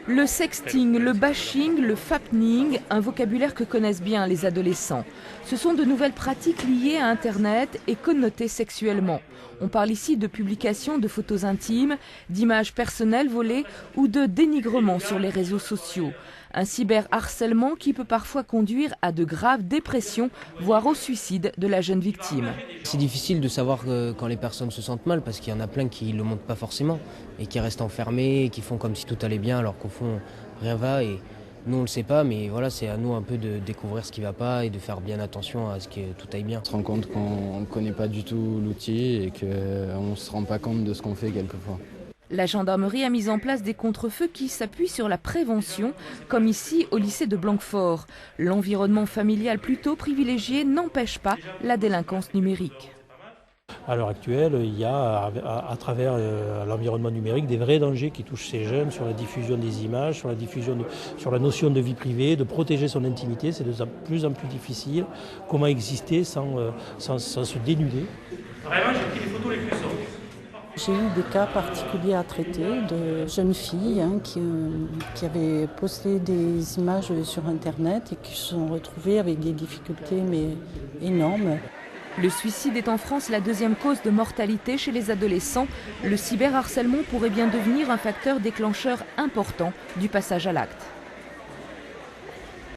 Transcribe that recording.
Le sexting, le bashing, le fappening, un vocabulaire que connaissent bien les adolescents. Ce sont de nouvelles pratiques liées à Internet et connotées sexuellement. On parle ici de publication de photos intimes, d'images personnelles volées ou de dénigrement sur les réseaux sociaux. Un cyberharcèlement qui peut parfois conduire à de graves dépressions, voire au suicide de la jeune victime. C'est difficile de savoir quand les personnes se sentent mal parce qu'il y en a plein qui ne le montrent pas forcément et qui restent enfermés, qui font comme si tout allait bien alors qu'au fond rien va et nous on le sait pas, mais voilà, c'est à nous un peu de découvrir ce qui va pas et de faire bien attention à ce que tout aille bien. On se rend compte qu'on ne connaît pas du tout l'outil et qu'on ne se rend pas compte de ce qu'on fait quelquefois. La gendarmerie a mis en place des contre-feux qui s'appuient sur la prévention, comme ici au lycée de Blanquefort. L'environnement familial plutôt privilégié n'empêche pas la délinquance numérique. À l'heure actuelle, il y a à travers l'environnement numérique des vrais dangers qui touchent ces jeunes sur la diffusion des images, sur la notion de vie privée, de protéger son intimité. C'est de plus en plus difficile. Comment exister sans se dénuder? Vraiment, j'ai pris les photos les plus sombres. J'ai eu des cas particuliers à traiter de jeunes filles qui avaient posté des images sur Internet et qui se sont retrouvées avec des difficultés mais énormes. Le suicide est en France la deuxième cause de mortalité chez les adolescents. Le cyberharcèlement pourrait bien devenir un facteur déclencheur important du passage à l'acte.